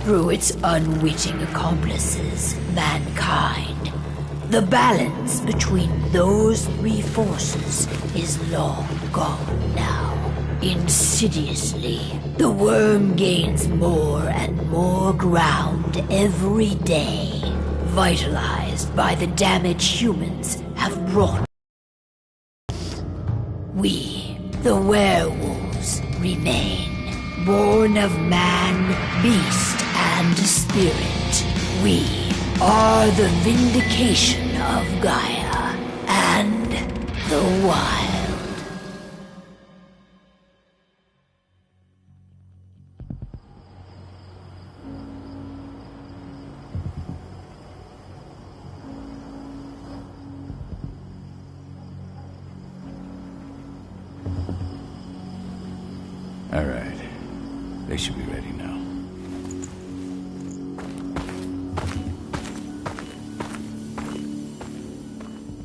through its unwitting accomplices, mankind. The balance between those three forces is long gone now. Insidiously, the worm gains more and more ground every day, vitalized by the damage humans have wrought. We, the werewolves, remain, born of man, beast, and spirit. We are the vindication of Gaia and the wild. All right. They should be ready now.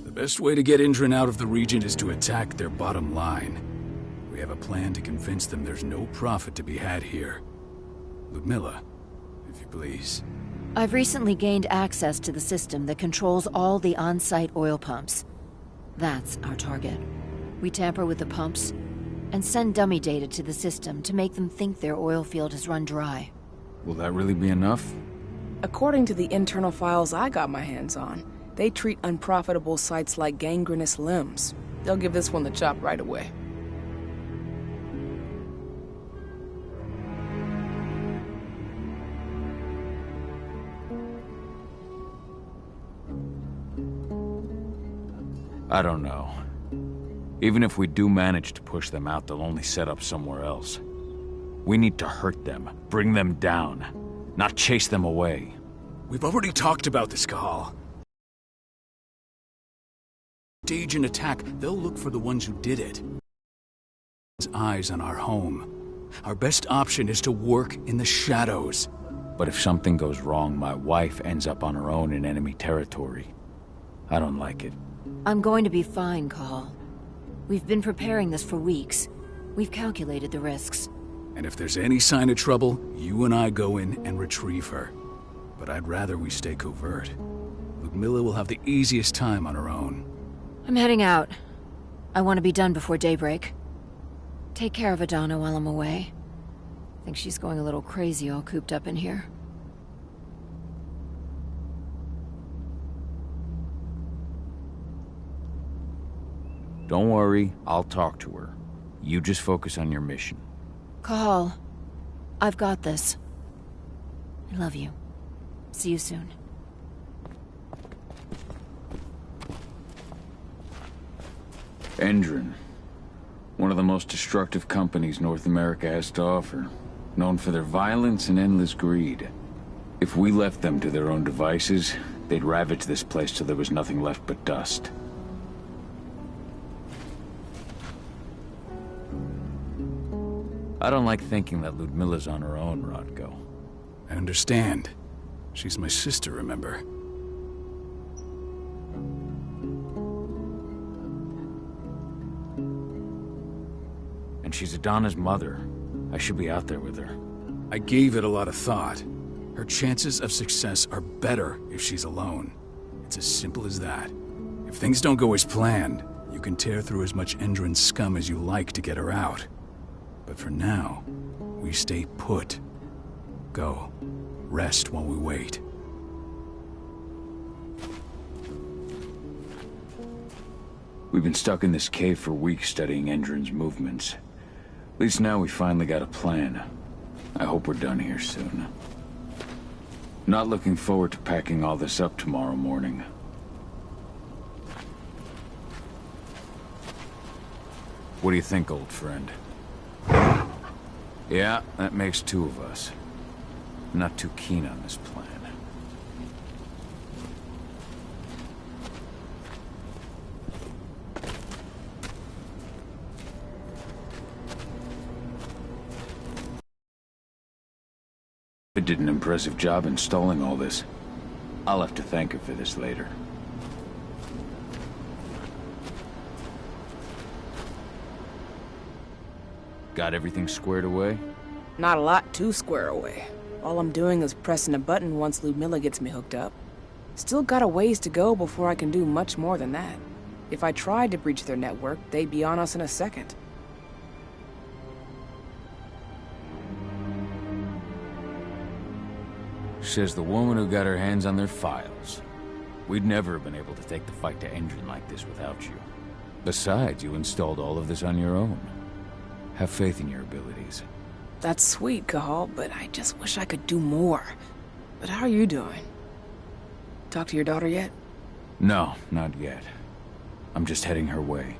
The best way to get Endron out of the region is to attack their bottom line. We have a plan to convince them there's no profit to be had here. Ludmilla, if you please. I've recently gained access to the system that controls all the on-site oil pumps. That's our target. We tamper with the pumps and send dummy data to the system to make them think their oil field has run dry. Will that really be enough? According to the internal files I got my hands on, they treat unprofitable sites like gangrenous limbs. They'll give this one the chop right away. I don't know. Even if we do manage to push them out, they'll only set up somewhere else. We need to hurt them, bring them down, not chase them away. We've already talked about this, Cahal. Stage an attack, they'll look for the ones who did it. Eyes on our home. Our best option is to work in the shadows. But if something goes wrong, my wife ends up on her own in enemy territory. I don't like it. I'm going to be fine, Cahal. We've been preparing this for weeks. We've calculated the risks. And if there's any sign of trouble, you and I go in and retrieve her. But I'd rather we stay covert. Ludmilla will have the easiest time on her own. I'm heading out. I want to be done before daybreak. Take care of Adana while I'm away. I think she's going a little crazy all cooped up in here. Don't worry, I'll talk to her. You just focus on your mission. Cahal, I've got this. I love you. See you soon. Endron. One of the most destructive companies North America has to offer. Known for their violence and endless greed. If we left them to their own devices, they'd ravage this place till there was nothing left but dust. I don't like thinking that Ludmilla's on her own, Rodko. I understand. She's my sister, remember? And she's Adana's mother. I should be out there with her. I gave it a lot of thought. Her chances of success are better if she's alone. It's as simple as that. If things don't go as planned, you can tear through as much Endron scum as you like to get her out. But for now, we stay put. Go. Rest while we wait. We've been stuck in this cave for weeks studying Endron's movements. At least now we finally got a plan. I hope we're done here soon. Not looking forward to packing all this up tomorrow morning. What do you think, old friend? Yeah, that makes two of us. I'm not too keen on this plan. I did an impressive job installing all this. I'll have to thank her for this later. Got everything squared away? Not a lot to square away. All I'm doing is pressing a button once Ludmilla gets me hooked up. Still got a ways to go before I can do much more than that. If I tried to breach their network, they'd be on us in a second. Says the woman who got her hands on their files. We'd never have been able to take the fight to Endron like this without you. Besides, you installed all of this on your own. Have faith in your abilities. That's sweet, Cahal, but I just wish I could do more. But how are you doing? Talk to your daughter yet? No, not yet. I'm just heading her way.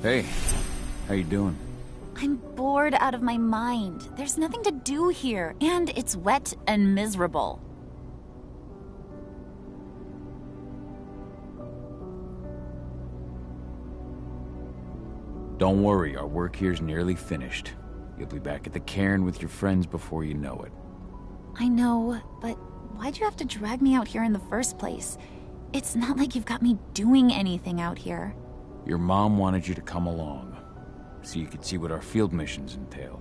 Hey, how you doing? I'm bored out of my mind. There's nothing to do here, and it's wet and miserable. Don't worry, our work here's nearly finished. You'll be back at the cairn with your friends before you know it. I know, but why'd you have to drag me out here in the first place? It's not like you've got me doing anything out here. Your mom wanted you to come along, so you could see what our field missions entail.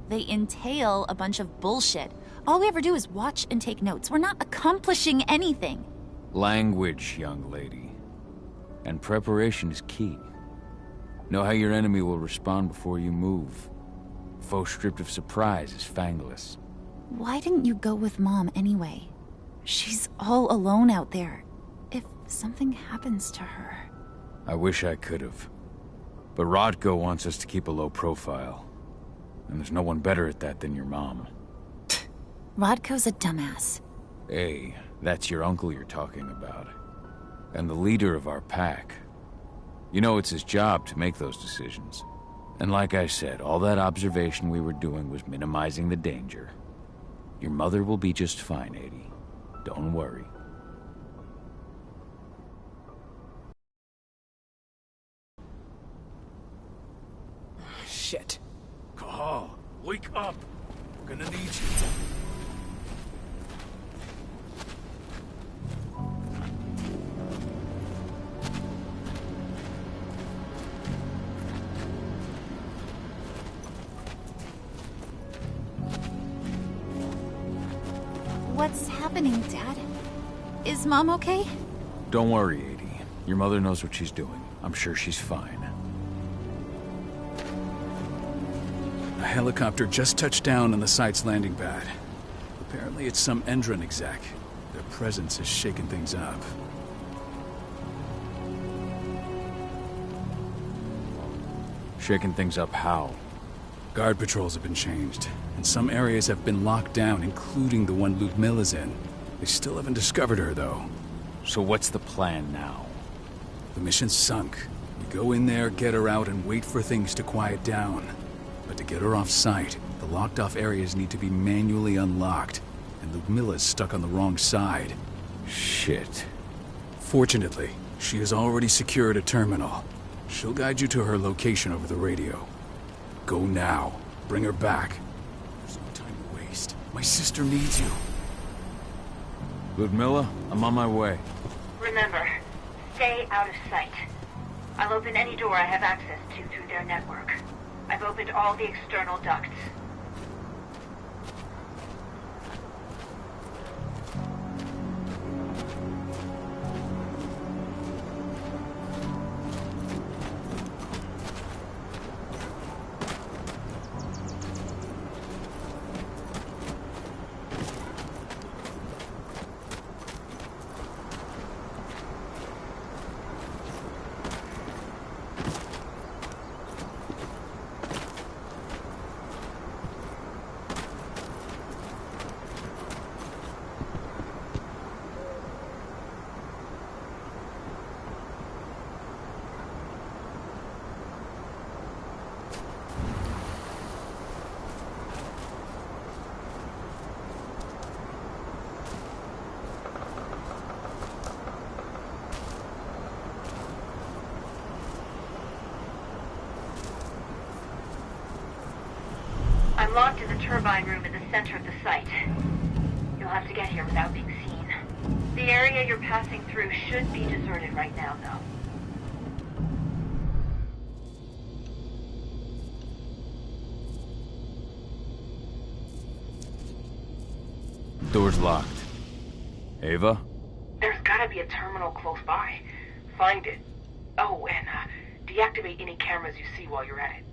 They entail a bunch of bullshit. All we ever do is watch and take notes. We're not accomplishing anything. Language, young lady. And preparation is key. Know how your enemy will respond before you move. Faux stripped of surprise is fangless. Why didn't you go with Mom anyway? She's all alone out there. If something happens to her... I wish I could have. But Rodko wants us to keep a low profile. And there's no one better at that than your mom. Rodko's a dumbass. Hey, that's your uncle you're talking about. And the leader of our pack. You know it's his job to make those decisions. And like I said, all that observation we were doing was minimizing the danger. Your mother will be just fine, Adie. Don't worry. Shit. Cahal, wake up! We're gonna need you. What's happening, Dad? Is Mom okay? Don't worry, Adie. Your mother knows what she's doing. I'm sure she's fine. A helicopter just touched down on the site's landing pad. Apparently it's some Endron exec. Their presence has shaken things up. Shaking things up how? Guard patrols have been changed, and some areas have been locked down, including the one Ludmilla's in. They still haven't discovered her, though. So what's the plan now? The mission's sunk. We go in there, get her out, and wait for things to quiet down. But to get her off site, the locked-off areas need to be manually unlocked, and Ludmilla's stuck on the wrong side. Shit. Fortunately, she has already secured a terminal. She'll guide you to her location over the radio. Go now. Bring her back. There's no time to waste. My sister needs you. Ludmilla, I'm on my way. Remember, stay out of sight. I'll open any door I have access to through their network. I've opened all the external ducts. I'm locked in the turbine room in the center of the site. You'll have to get here without being seen. The area you're passing through should be deserted right now, though. Door's locked. Ava? There's gotta be a terminal close by. Find it. Oh, and deactivate any cameras you see while you're at it.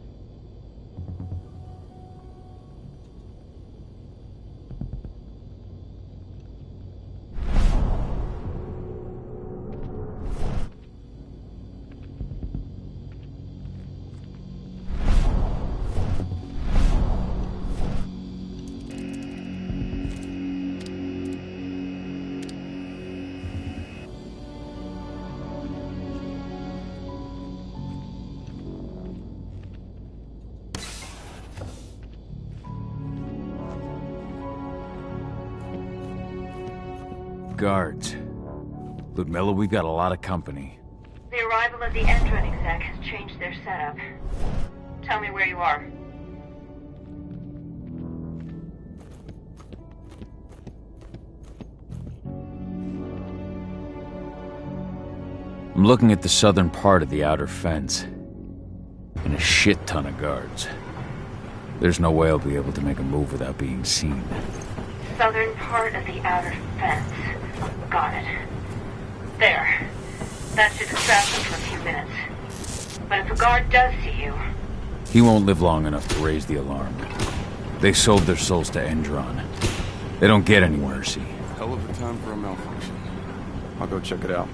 Guards. Ludmilla, we've got a lot of company. The arrival of the Endron exec has changed their setup. Tell me where you are. I'm looking at the southern part of the outer fence. And a shit ton of guards. There's no way I'll be able to make a move without being seen. Southern part of the outer fence. Got it. There. That should distract them for a few minutes. But if a guard does see you... He won't live long enough to raise the alarm. They sold their souls to Endron. They don't get anywhere, see. Hell of a time for a malfunction. I'll go check it out.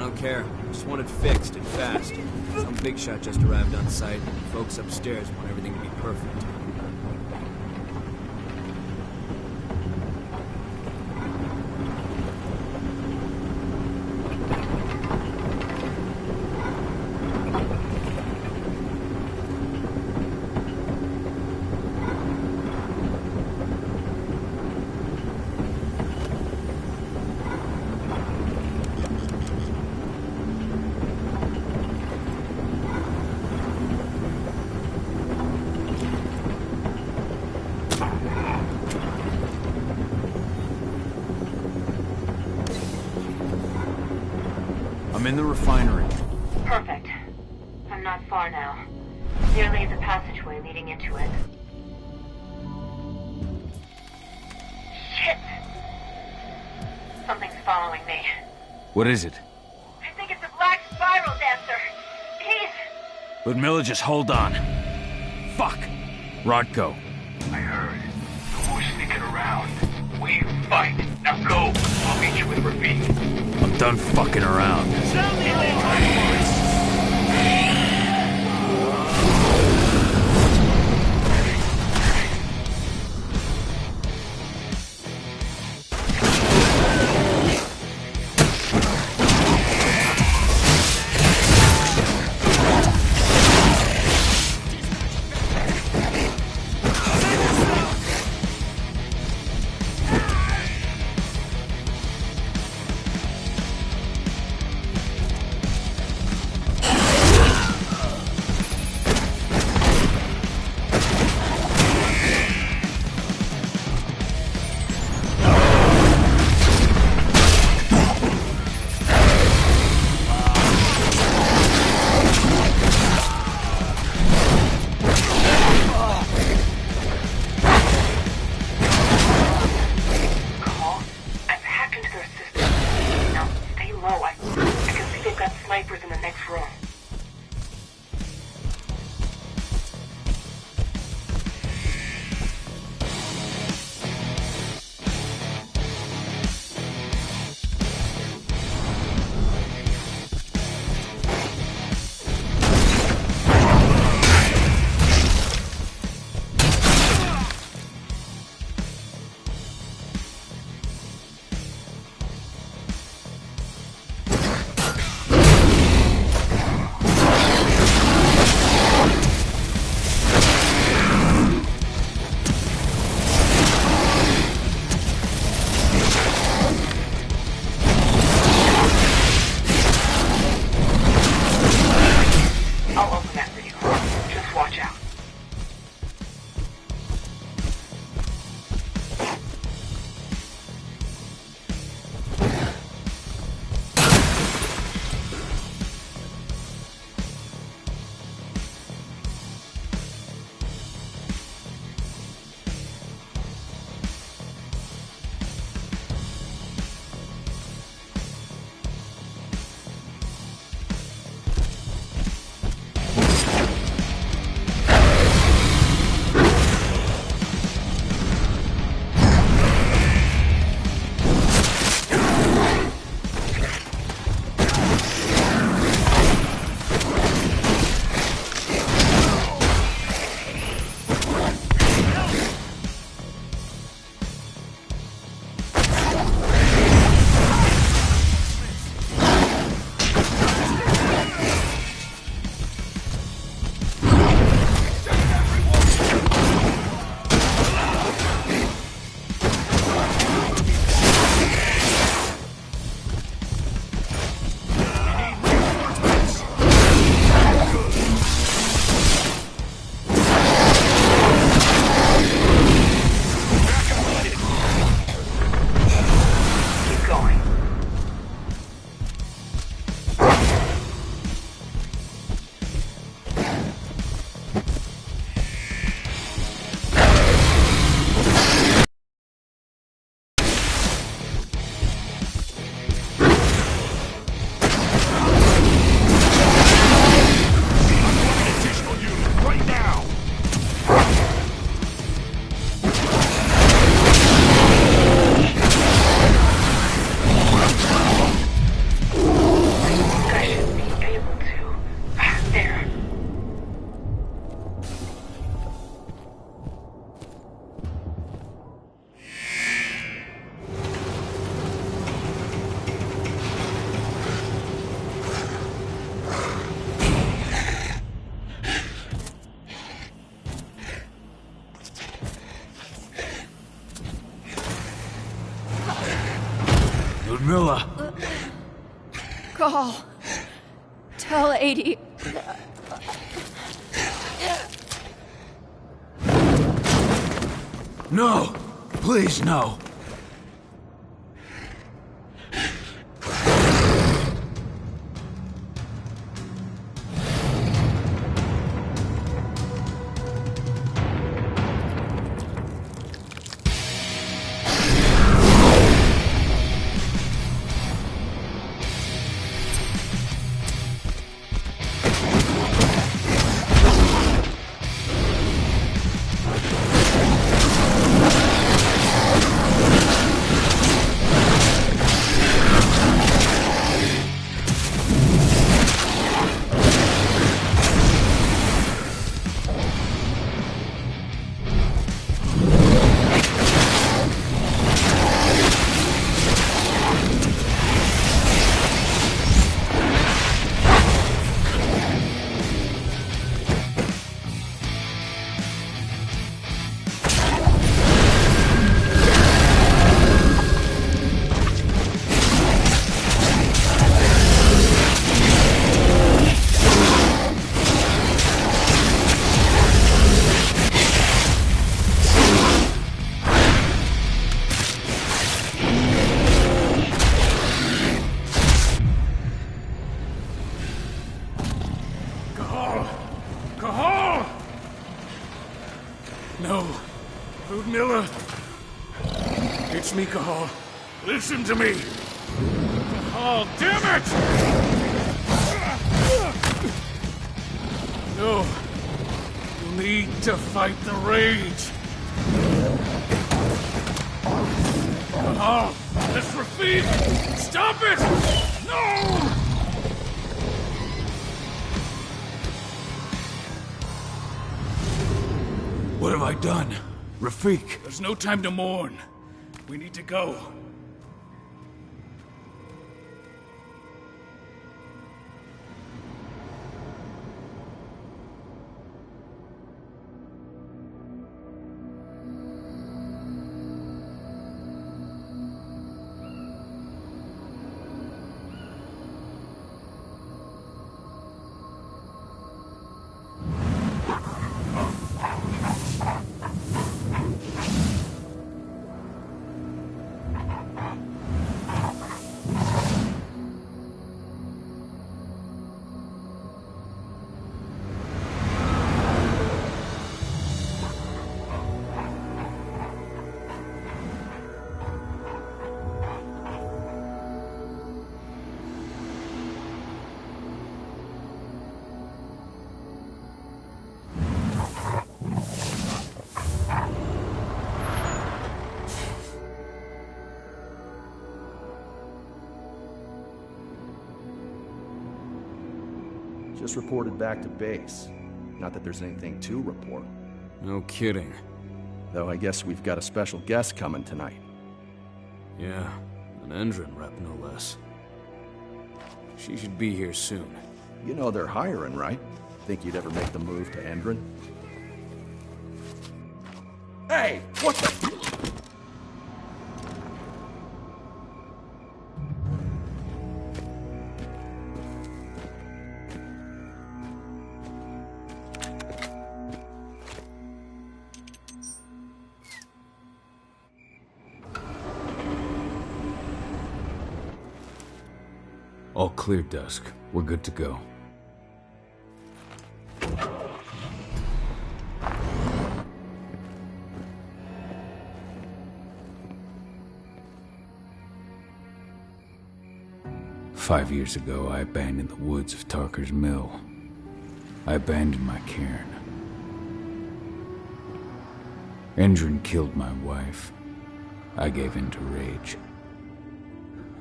I don't care. Just want it fixed and fast. Some big shot just arrived on site. Folks upstairs want everything to be perfect. I'm in the refinery. Perfect. I'm not far now. Nearly the passageway leading into it. Shit! Something's following me. What is it? I think it's a black spiral dancer. He's... Ludmilla, just hold on. Fuck! Rodko. I heard. Who's sneaking around? We fight. Now go. I'll meet you with Ravine. I'm done fucking around. Call. Tell 80. No! Please, no! No. Ludmilla. It's me, Cahal. Listen to me. Cahal, damn it! No. You need to fight the rage. Cahal, that's Rafik! Stop it! No! What have I done? Rafik! There's no time to mourn. We need to go. Just reported back to base. Not that there's anything to report. No kidding. Though I guess we've got a special guest coming tonight. Yeah, an Endron rep, no less. She should be here soon. You know they're hiring, right? Think you'd ever make the move to Endron? Hey! What the... All clear, Dusk. We're good to go. "5 years ago, I abandoned the woods of Tarker's Mill. I abandoned my cairn. Endron killed my wife. I gave in to rage.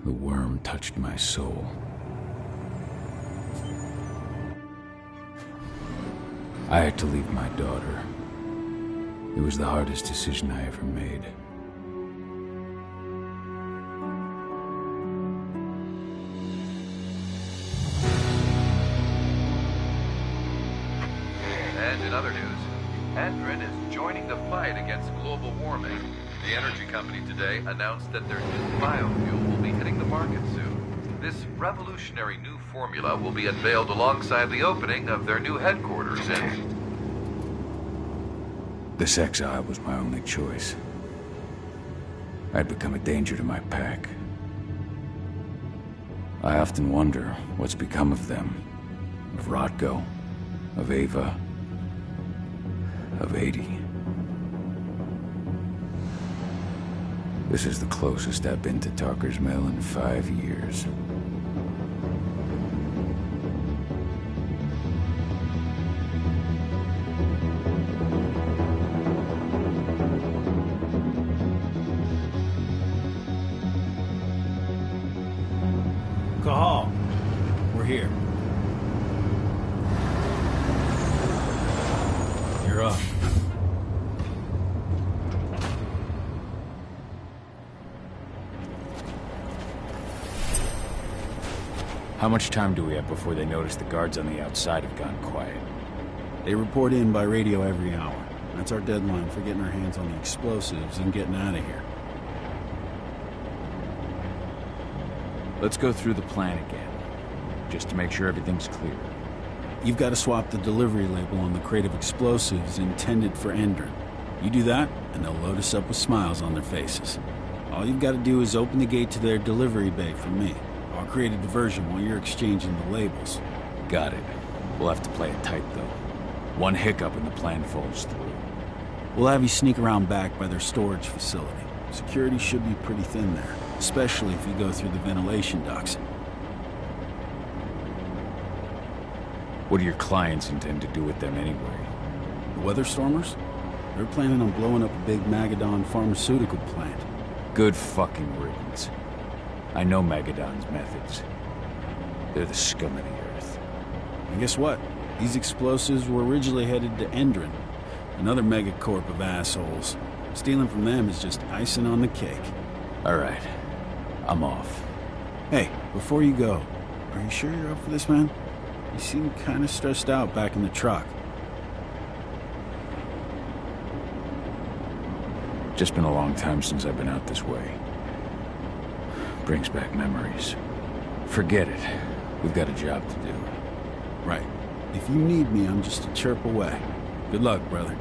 The worm touched my soul. I had to leave my daughter. It was the hardest decision I ever made. And in other news, Endron is joining the fight against global warming. The energy company today announced that their new biofuel will be hitting the market soon. This revolutionary new formula will be unveiled alongside the opening of their new headquarters in... This exile was my only choice. I'd become a danger to my pack. I often wonder what's become of them. Of Rotko, of Ava, of 80. This is the closest I've been to Talker's Mill in 5 years. Cahal, we're here. You're up. How much time do we have before they notice the guards on the outside have gone quiet? They report in by radio every hour. That's our deadline for getting our hands on the explosives and getting out of here. Let's go through the plan again, just to make sure everything's clear. You've got to swap the delivery label on the crate of explosives intended for Endron. You do that, and they'll load us up with smiles on their faces. All you've got to do is open the gate to their delivery bay for me. I'll create a diversion while you're exchanging the labels. Got it. We'll have to play it tight, though. One hiccup and the plan falls through. We'll have you sneak around back by their storage facility. Security should be pretty thin there, especially if you go through the ventilation ducts. What do your clients intend to do with them anyway? The Weatherstormers? They're planning on blowing up a big Magadon pharmaceutical plant. Good fucking riddance. I know Magadon's methods. They're the scum of the earth. And guess what? These explosives were originally headed to Endron, another megacorp of assholes. Stealing from them is just icing on the cake. All right. I'm off. Hey, before you go, are you sure you're up for this, man? You seem kind of stressed out back in the truck. Just been a long time since I've been out this way. Brings back memories. Forget it. We've got a job to do. Right. If you need me, I'm just a chirp away. Good luck, brother.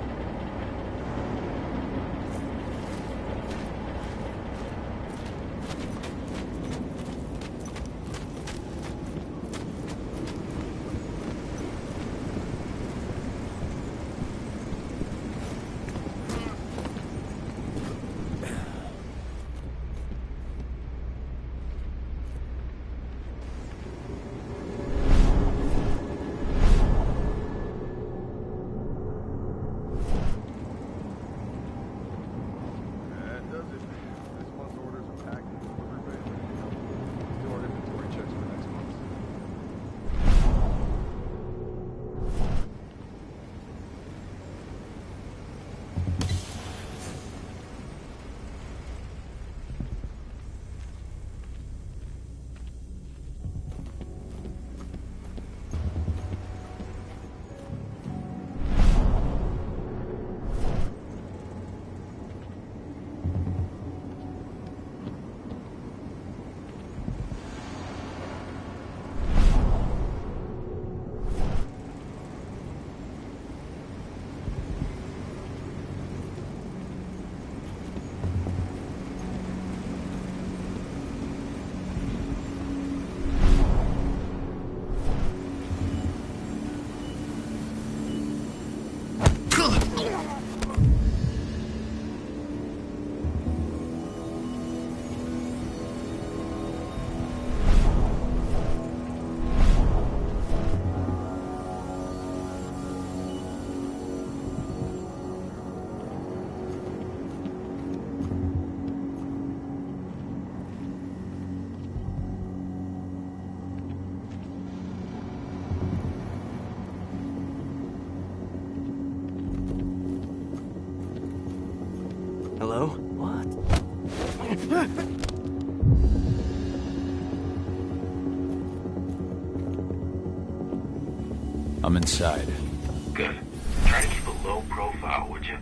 Hello? What? I'm inside. Good. Try to keep a low profile, would you?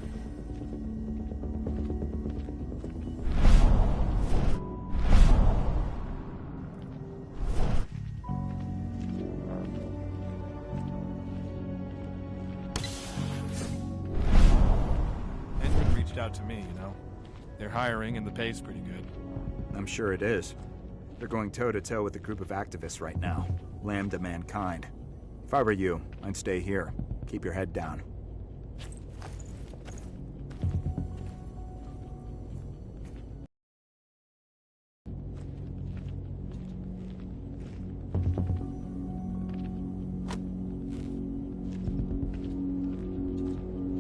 to me, you know? They're hiring and the pay's pretty good. I'm sure it is. They're going toe-to-toe with a group of activists right now. Lambda Mankind. If I were you, I'd stay here. Keep your head down.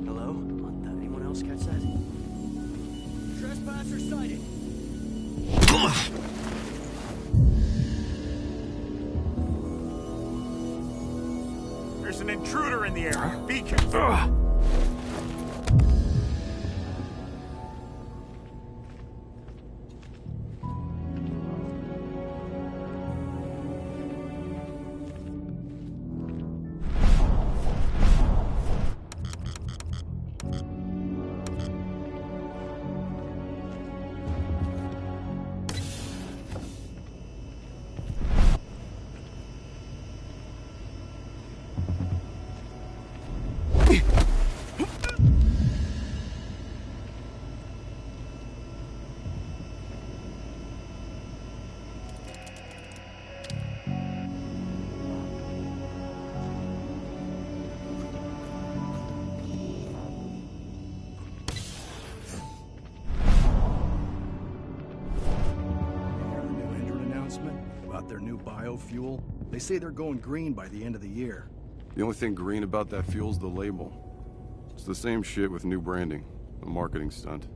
Hello? What, anyone else catch that? Trespasser sighted. There's an intruder in the area. Be careful. About their new biofuel. They say they're going green by the end of the year. The only thing green about that fuel's the label. It's the same shit with new branding. A marketing stunt.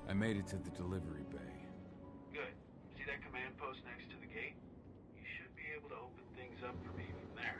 I made it to the delivery bay. Good. See that command post next to the gate? You should be able to open things up for me from there.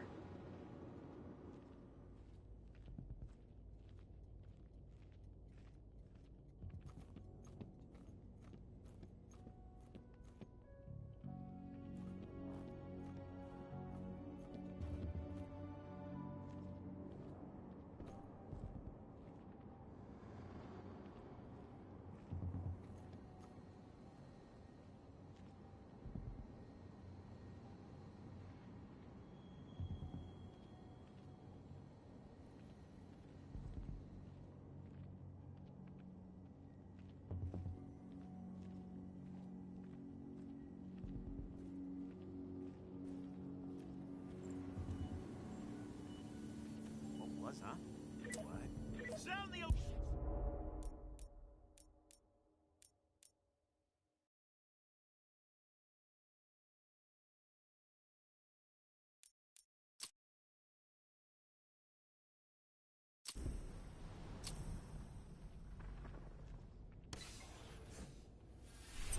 What was, huh? What? Sound the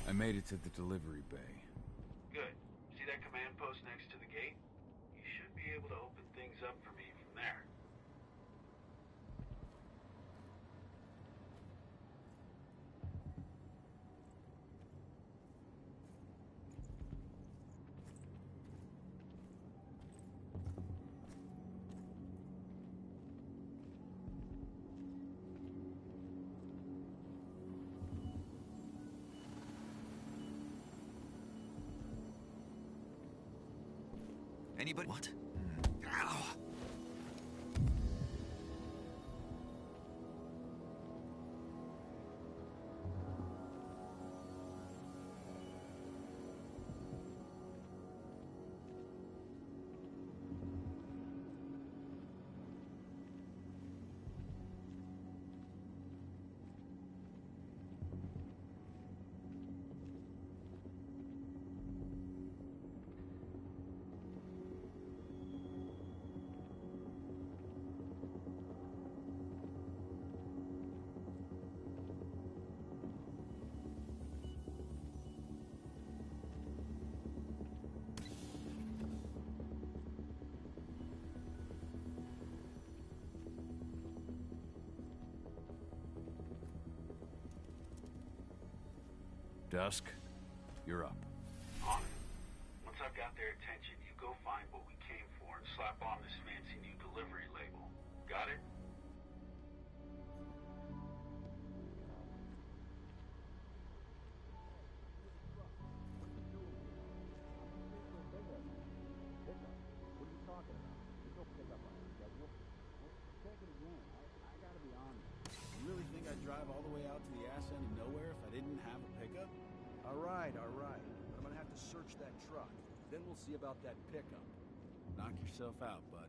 I made it to the delivery bay. Good. See that command post next to the gate? You should be able to open things up for me from there. Anybody? What? Ow. Dusk, you're up. On it. Once I've got their attention, you go find what we came for and slap on this fancy new delivery label. Got it? What are you talking about? There's no pickup on the schedule. Check it again. I gotta be honest. You really think I'd drive all the way out to the ass end of nowhere if I didn't have a pickup? All right, all right. But I'm gonna have to search that truck. Then we'll see about that pickup. Knock yourself out, bud.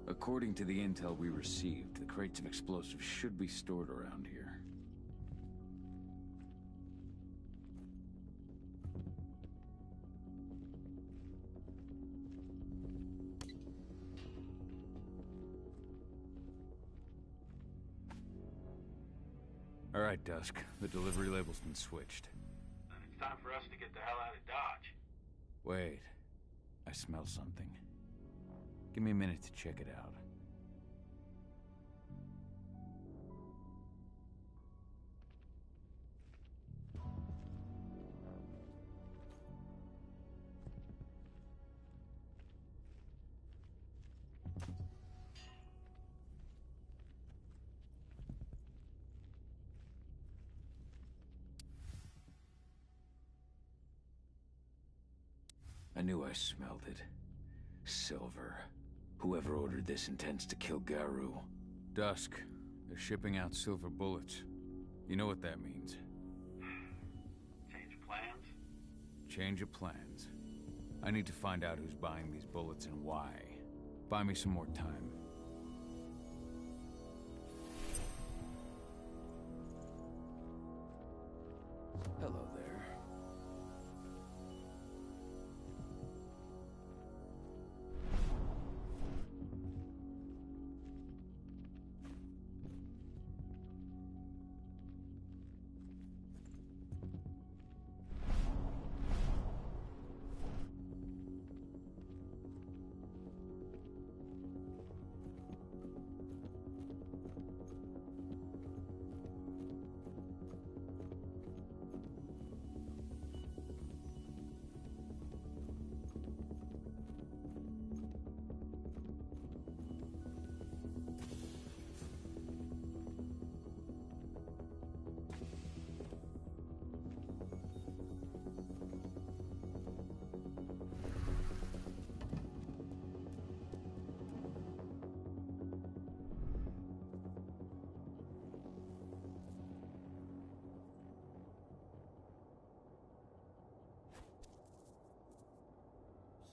According to the intel we received, the crates of explosives should be stored around here. All right, Dusk. The delivery label's been switched. Then it's time for us to get the hell out of Dodge. Wait. I smell something. Give me a minute to check it out. I knew I smelled it. Silver. Whoever ordered this intends to kill Garou. Dusk. They're shipping out silver bullets. You know what that means. Change of plans? Change of plans. I need to find out who's buying these bullets and why. Buy me some more time. Hello there.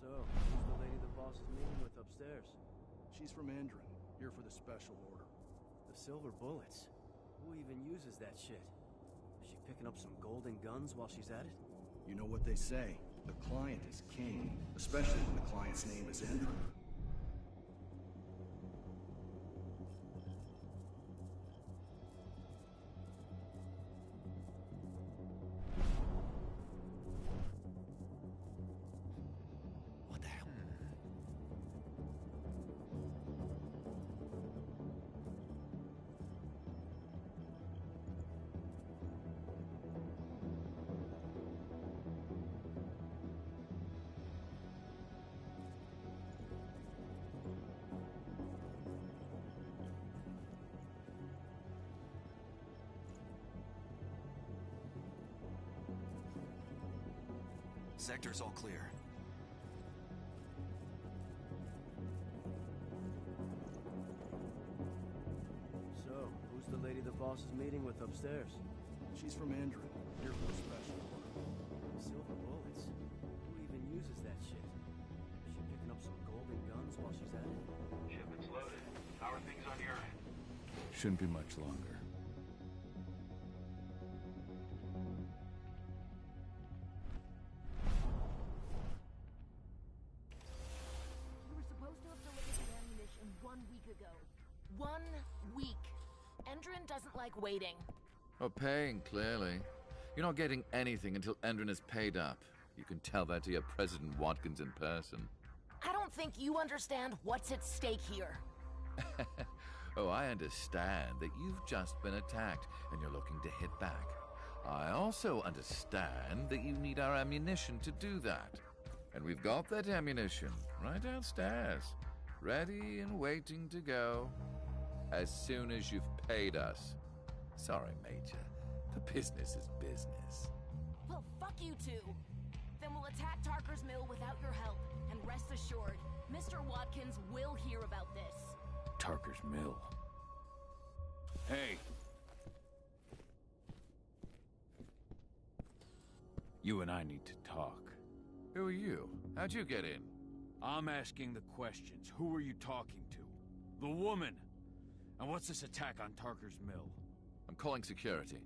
So, who's the lady the boss is meeting with upstairs? She's from Endron, here for the special order. The silver bullets? Who even uses that shit? Is she picking up some golden guns while she's at it? You know what they say. The client is king, especially when the client's name is Endron. Sector's all clear. So, who's the lady the boss is meeting with upstairs? She's from Endron, here for the special order. Silver bullets? Who even uses that shit? Is she picking up some golden guns while she's at it? Shipment's loaded. How are things on your end? Shouldn't be much longer. You were supposed to have delivered the ammunition 1 week ago. 1 week. Endron doesn't like waiting. Well, paying, clearly. You're not getting anything until Endron is paid up. You can tell that to your President Watkins in person. I don't think you understand what's at stake here. Oh, I understand that you've just been attacked and you're looking to hit back. I also understand that you need our ammunition to do that. And we've got that ammunition right downstairs, ready and waiting to go. As soon as you've paid us. Sorry, Major. The business is business. Well, fuck you two. Then we'll attack Tarker's Mill without your help. And rest assured, Mr. Watkins will hear about this. Tarker's Mill. Hey! You and I need to talk. Who are you? How'd you get in? I'm asking the questions. Who are you talking to? The woman! And what's this attack on Tarker's Mill? I'm calling security.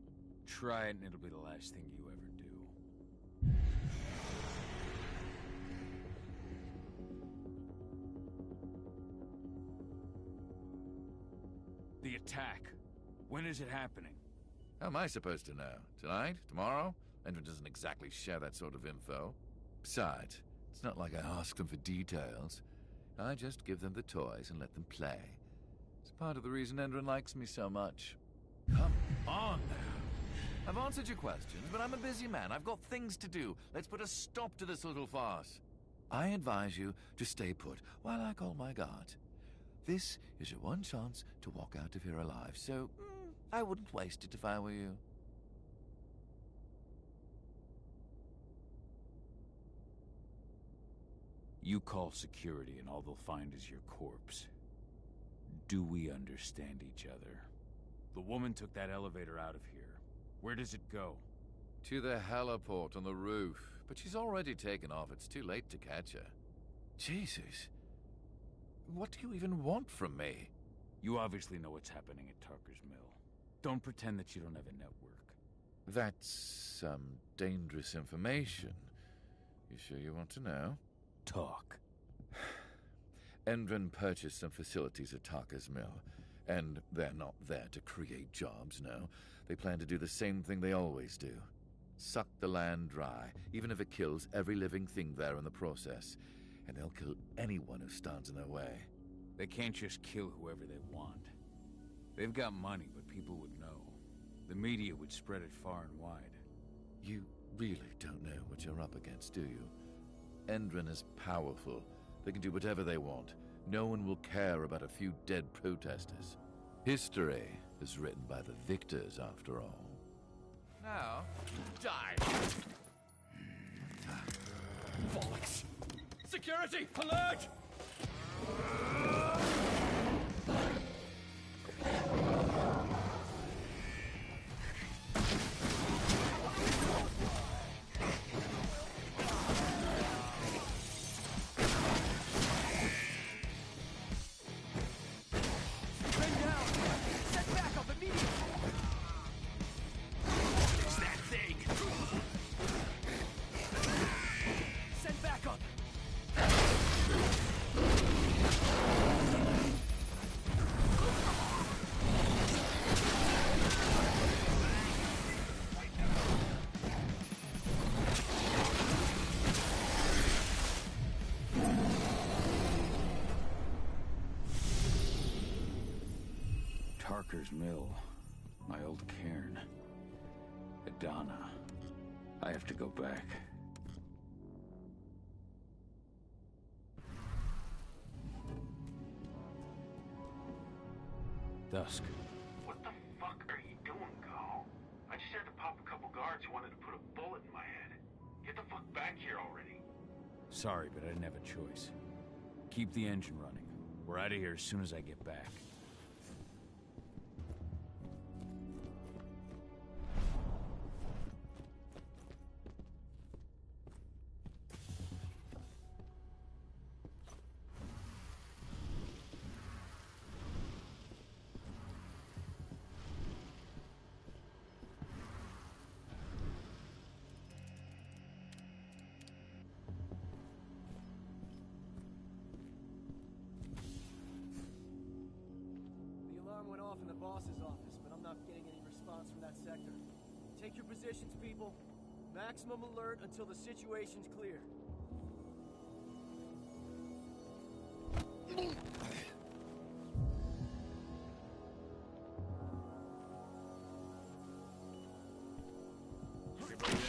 Try it and it'll be the last thing you ever do. The attack. When is it happening? How am I supposed to know? Tonight? Tomorrow? Endron doesn't exactly share that sort of info. Besides, it's not like I ask them for details. I just give them the toys and let them play. It's part of the reason Endron likes me so much. Come on now. I've answered your questions, but I'm a busy man. I've got things to do. Let's put a stop to this little farce. I advise you to stay put while I call my guard. This is your one chance to walk out of here alive, so I wouldn't waste it if I were you. You call security and all they'll find is your corpse. Do we understand each other? The woman took that elevator out of here. Where does it go? To the heliport on the roof. But she's already taken off. It's too late to catch her. Jesus. What do you even want from me? You obviously know what's happening at Tarker's Mill. Don't pretend that you don't have a network. That's some dangerous information. You sure you want to know? Talk. Endron purchased some facilities at Tarker's Mill. And they're not there to create jobs, no. They plan to do the same thing they always do. Suck the land dry, even if it kills every living thing there in the process. And they'll kill anyone who stands in their way. They can't just kill whoever they want. They've got money, but people would know. The media would spread it far and wide. You really don't know what you're up against, do you? Endron is powerful. They can do whatever they want. No one will care about a few dead protesters. History is written by the victors, after all. Now, die! Bollocks! Security! Alert! Tarker's Mill. My old cairn. Adana. I have to go back. Dusk. What the fuck are you doing, Gal? I just had to pop a couple guards who wanted to put a bullet in my head. Get the fuck back here already. Sorry, but I didn't have a choice. Keep the engine running. We're out of here as soon as I get back. sector. Take your positions, people. Maximum alert until the situation's clear. Everybody there?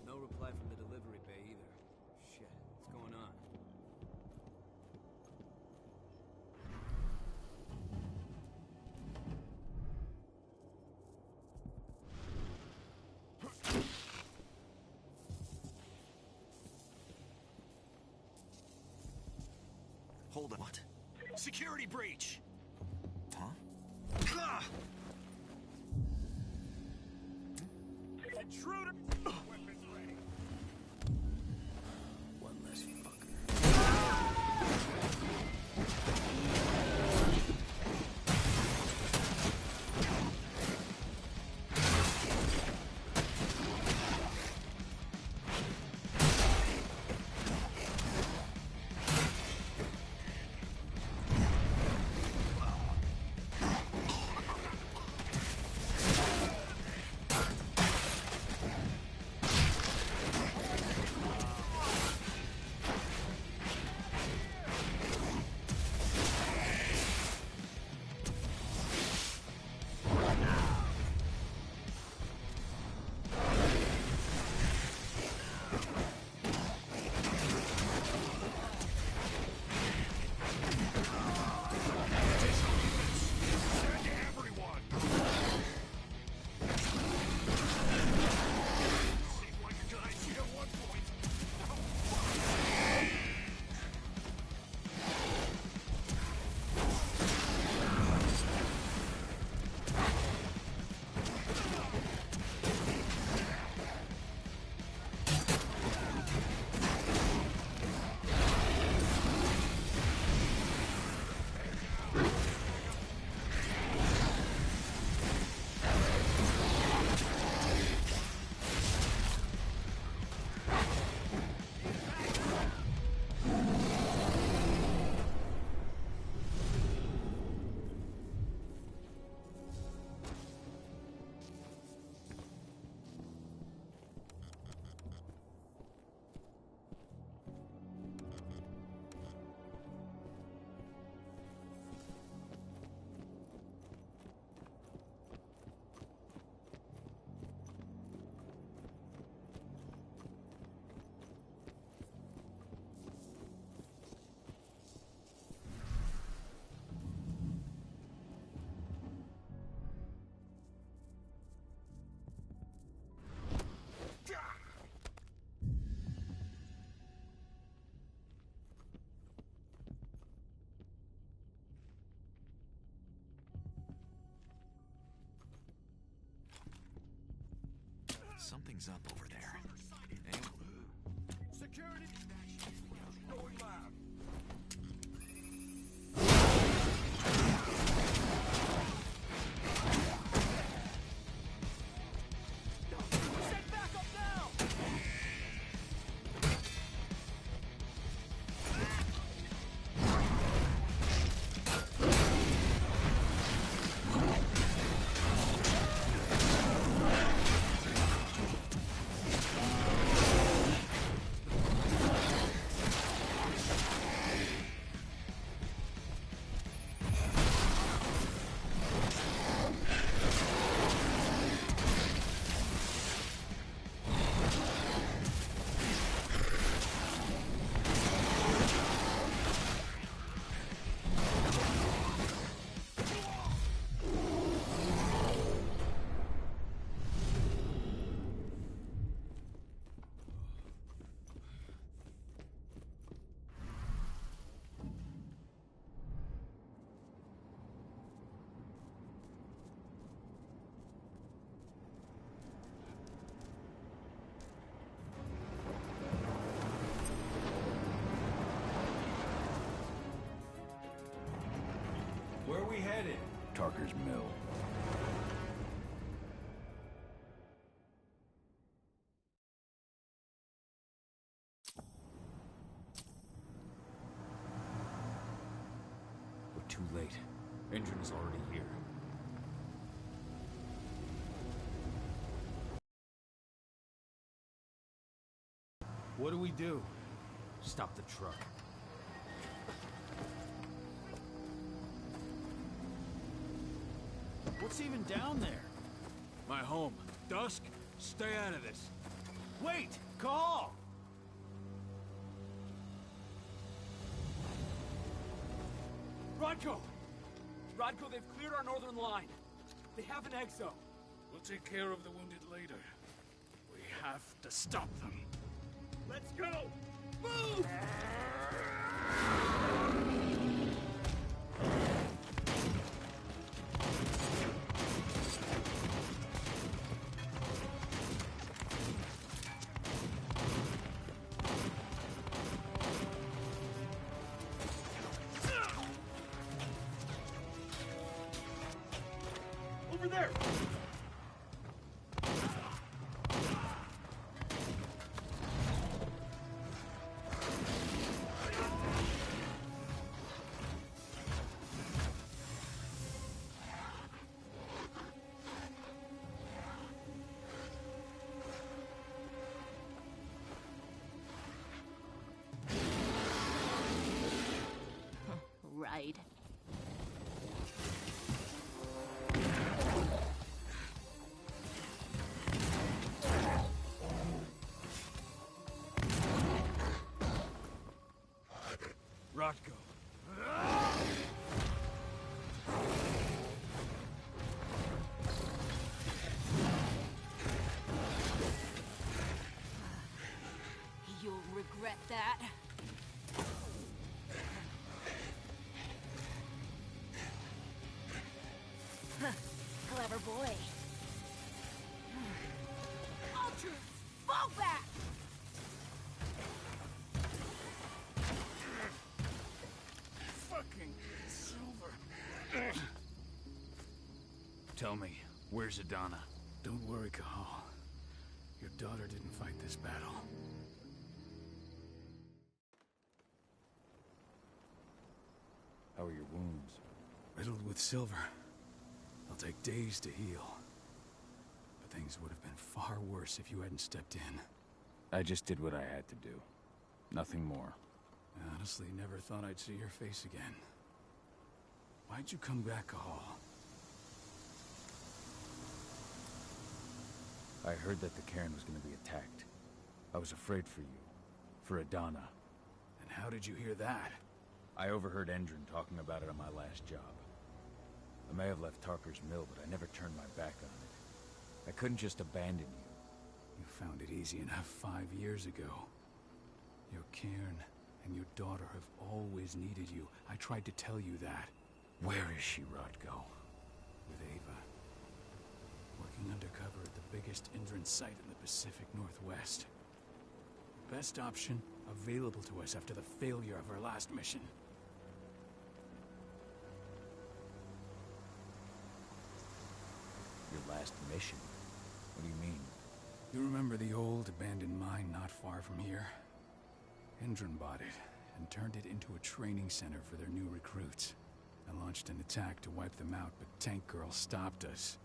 No reply from the delivery bay either. Shit, what's going on? Hold on. What? Security breach! Huh? Intruder! Weapons ready. One less fucker. Something's up over there. Anyone? Security! Going live! Set back up now! Where are we headed? Tarker's Mill. We're too late. Engine is already here. What do we do? Stop the truck. What's even down there? My home. Dusk, stay out of this. Wait! Call! Rodko! Rodko, they've cleared our northern line. They have an exo. We'll take care of the wounded later. We have to stop them. Let's go! Move! Over there! Right. Rodko. You'll regret that. Clever boy. Ultra, fall back! Fucking Silver. Tell me, where's Adana? Don't worry, Cahal. Your daughter didn't fight this battle. How are your wounds? Riddled with silver. They'll take days to heal. But things would have been far worse if you hadn't stepped in. I just did what I had to do. Nothing more. I honestly never thought I'd see your face again. Why'd you come back, Cahal? I heard that the cairn was going to be attacked. I was afraid for you. For Adana. And how did you hear that? I overheard Endron talking about it on my last job. I may have left Tarker's Mill, but I never turned my back on it. I couldn't just abandon you. You found it easy enough 5 years ago. Your cairn and your daughter have always needed you. I tried to tell you that. Where is she, Rodko? With Ava. Working undercover at the biggest Indran site in the Pacific Northwest. The best option available to us after the failure of our last mission. Your last mission? What do you mean? You remember the old abandoned mine not far from here? Indran bought it and turned it into a training center for their new recruits. I launched an attack to wipe them out, but Tank Girl stopped us.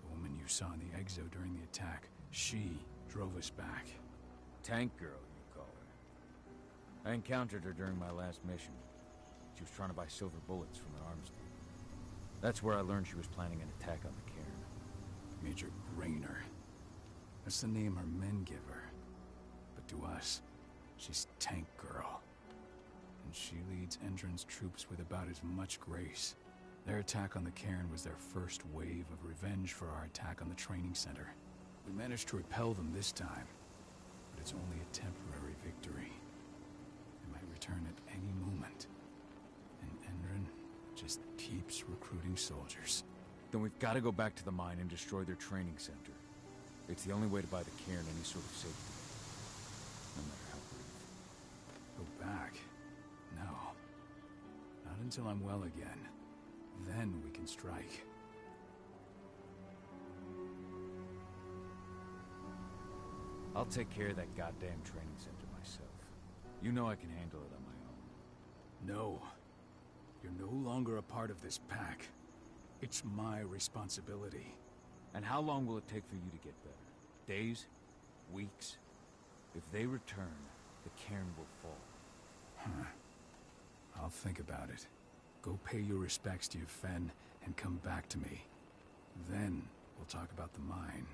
The woman you saw in the exo during the attack, she drove us back. Tank Girl, you call her. I encountered her during my last mission. She was trying to buy silver bullets from an arms dealer. That's where I learned she was planning an attack on the cairn. Major Raynor. That's the name her men give her. But to us, she's Tank Girl. And she leads Endron's troops with about as much grace. Their attack on the cairn was their first wave of revenge for our attack on the training center. We managed to repel them this time, but it's only a temporary victory. They might return at any moment. And Endron just keeps recruiting soldiers. Then we've got to go back to the mine and destroy their training center. It's the only way to buy the cairn any sort of safety. No matter how brief. Go back? No. Not until I'm well again. Then we can strike. I'll take care of that goddamn training center myself. You know I can handle it on my own. No. You're no longer a part of this pack. It's my responsibility. And how long will it take for you to get better? Days? Weeks? If they return, the cairn will fall. Huh. I'll think about it. Go pay your respects to your Fen and come back to me. Then we'll talk about the mine.